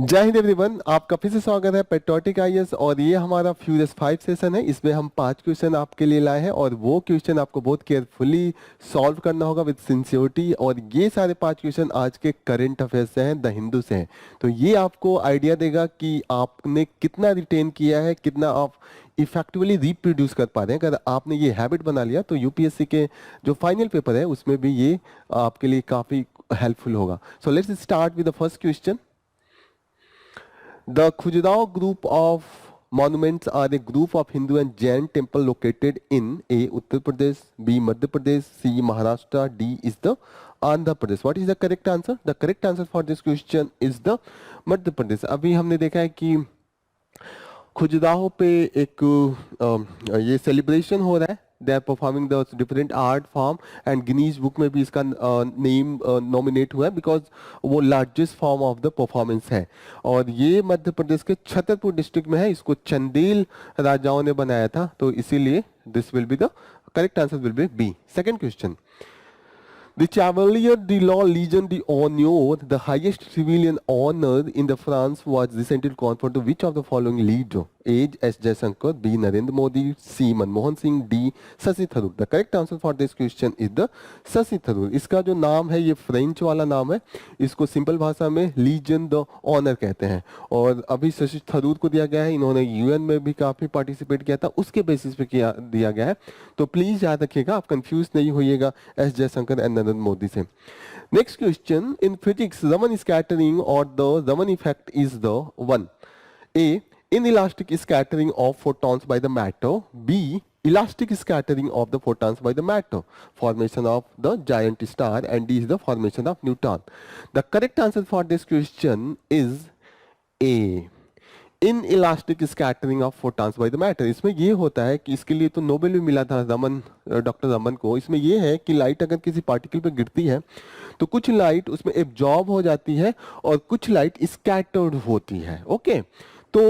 जय हिंद एवरीवन, आपका फिर से स्वागत है पेट्रियोटिक आईएएस। और ये हमारा फ्यूरियस 5 सेशन है। इसमें हम 5 क्वेश्चन आपके लिए लाए हैं और वो क्वेश्चन आपको बहुत केयरफुली सॉल्व करना होगा विद सिंसियरिटी। और ये सारे 5 क्वेश्चन आज के करंट अफेयर्स से हैं, द हिंदू से हैं। तो ये आपको आइडिया देगा कि आपने कितना रिटेन किया है, कितना आप इफेक्टिवली रिप्रोड्यूस कर पा रहे हैं। अगर आपने ये हैबिट बना लिया तो यूपीएससी के जो फाइनल पेपर है उसमें भी ये आपके लिए काफ़ी हेल्पफुल होगा। So let's start with the first question. The Khajuraho group of monuments are a group of Hindu and Jain temple located in A. Uttar Pradesh, B. Madhya Pradesh, C. Maharashtra, D. is the Andhra Pradesh. What is the correct answer? The correct answer for this question is the Madhya Pradesh. अभी हमने देखा है कि खुजराहो पे एक ये celebration हो रहा है। They are performing the different art form and Guinness book में भी इसका नेम नॉमिनेट हुआ है बिकॉज वो largest form of the performance है। और ये मध्य प्रदेश के छतरपुर डिस्ट्रिक्ट में है। इसको चंदेल राजाओं ने बनाया था, तो इसीलिए this will be the correct answer will be B. Second question. The Chevalier de la Légion d'Honneur, the highest civilian honor in the France, was recently conferred to which of the following leader? A. S. Jaishankar, B. Narendra Modi, C. Manmohan Singh, D. Shashi Tharoor. The correct answer for this question is the Shashi Tharoor. इसका जो नाम है ये French वाला नाम है। इसको simple भाषा में लीजन द ऑनर कहते हैं। और अभी शशि थरूर को दिया गया है। इन्होंने यूएन में भी काफी पार्टिसिपेट किया था, उसके बेसिस पे किया दिया गया है। तो प्लीज याद रखिएगा, आप कंफ्यूज नहीं होइएगा एस जयशंकर एंड नरेंद्र मोदी से। Next question. In physics Raman scattering और the Raman effect is the one. A. Inelastic scattering of photons by the matter. B. Elastic scattering of the photons by the matter. Formation of the giant star. And D is the formation of neutron. The correct answer for this question is A. Inelastic scattering of photons by the matter. इसमें ये होता है कि इसके लिए तो Nobel भी मिला था डॉक्टर रमन को। इसमें ये है कि लाइट अगर किसी पार्टिकल पे गिरती है तो कुछ लाइट उसमें एब्जॉर्ब हो जाती है और कुछ लाइट स्कैटर्ड होती है। ओके, तो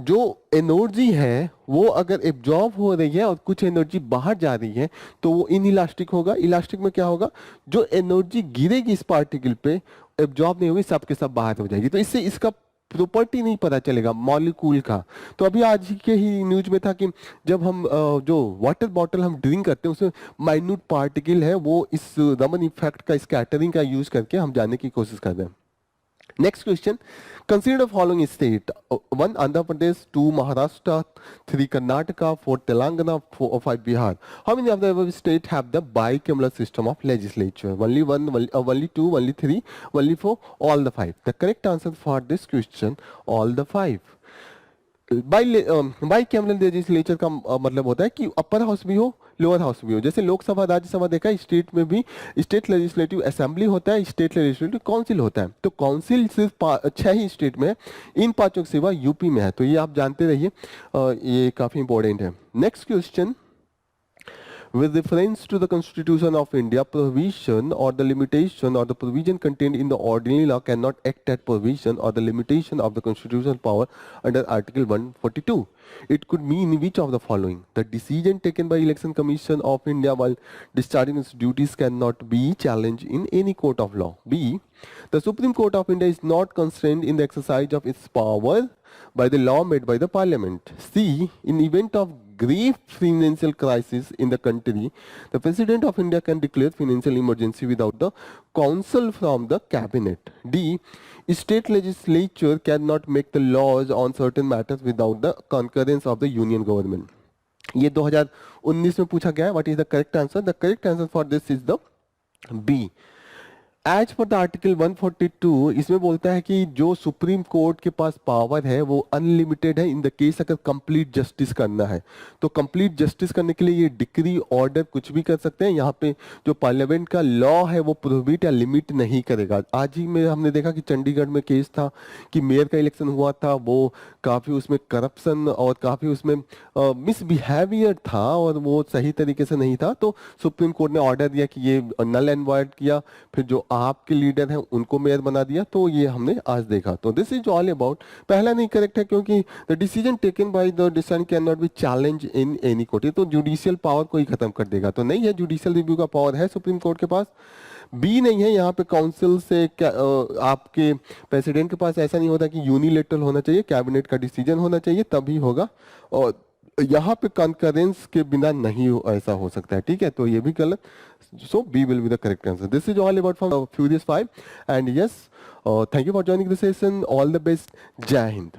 जो एनर्जी है वो अगर एब्जॉर्ब हो रही है और कुछ एनर्जी बाहर जा रही है तो वो इनइलास्टिक होगा। इलास्टिक में क्या होगा, जो एनर्जी गिरेगी इस पार्टिकल पे एब्जॉर्ब नहीं होगी, सब के सब बाहर हो जाएगी। तो इससे इसका प्रॉपर्टी नहीं पता चलेगा मॉलिक्यूल का। तो अभी आज के ही न्यूज में था कि जब हम जो वाटर बॉटल हम ड्रिंक करते हैं उसमें माइन्यूट पार्टिकल है, वो इस रमन इफेक्ट का स्कैटरिंग का यूज करके हम जानने की कोशिश कर रहे हैं। Next question. Consider the following state. 1. Andhra Pradesh, 2. Maharashtra, 3. Karnataka, 4. Telangana, 4 or 5. Bihar. How many of the above states have the bicameral system of legislature? Only 1, only 2, only 3, only 4, all the 5. The correct answer for this question, all the 5. By cameral legislature का मतलब होता है कि upper house भी हो lower house भी हो। जैसे लोकसभा राज्यसभा देखा, स्टेट में भी स्टेट लेजिस्लेटिव असेंबली होता है, स्टेट लेजिस्लेटिव काउंसिल होता है। तो काउंसिल सिर्फ 6 ही स्टेट में है, इन 5 के सिवा यूपी में है। तो ये आप जानते रहिए, ये काफी इंपॉर्टेंट है। Next question. With reference to the Constitution of India, provision or the limitation or the provision contained in the ordinary law cannot act as provision or the limitation of the constitutional power under Article 142. It could mean which of the following? The decision taken by Election Commission of India while discharging its duties cannot be challenged in any court of law. B. The Supreme Court of India is not constrained in the exercise of its power by the law made by the Parliament. C. In event of grave financial crisis in the country, the President of India can declare financial emergency without the counsel from the cabinet. D. State legislature cannot make the laws on certain matters without the concurrence of the union government. ये 2019 में पूछा गया है। What is the correct answer? The correct answer for this is the B. As पर the article 142 इसमें बोलता है कि जो सुप्रीम कोर्ट के पास पावर है वो अनलिमिटेड है इन द केस अगर कंप्लीट जस्टिस करना है। तो कंप्लीट जस्टिस करने के लिए ये डिक्री ऑर्डर कुछ भी कर सकते हैं। यहाँ पे जो पार्लियामेंट का लॉ है वो प्रोहिबिट या लिमिट नहीं करेगा। आज ही में हमने देखा कि चंडीगढ़ में केस था कि मेयर का इलेक्शन हुआ था, वो काफ़ी उसमें करप्शन और काफ़ी उसमें मिसबिहेवियर था और वो सही तरीके से नहीं था। तो सुप्रीम कोर्ट ने ऑर्डर दिया कि ये नल एंड वॉइड किया। फिर जो आपके लीडर हैं उनको मेयर बना दिया, तो ये हमने आज देखा। तो दिस इज ऑल अबाउट, पहला नहीं करेक्ट है क्योंकि the decision taken by the decision can not be challenge in any court, ये तो जुडिशियल पावर को ही खत्म कर देगा, तो नहीं है, जुडिशियल रिव्यू का पावर है सुप्रीम कोर्ट के पास। बी नहीं है, यहाँ पे काउंसिल से आपके प्रेसिडेंट के पास ऐसा नहीं होता कि यूनिलेटरल होना चाहिए, कैबिनेट का डिसीजन होना चाहिए तभी होगा, और यहाँ पे कंकरेंस के बिना नहीं ऐसा हो सकता है, ठीक है, तो ये भी गलत। So B will be the correct answer. This is all about from furious 5 and yes, thank you for joining the session, all the best, जय हिंद।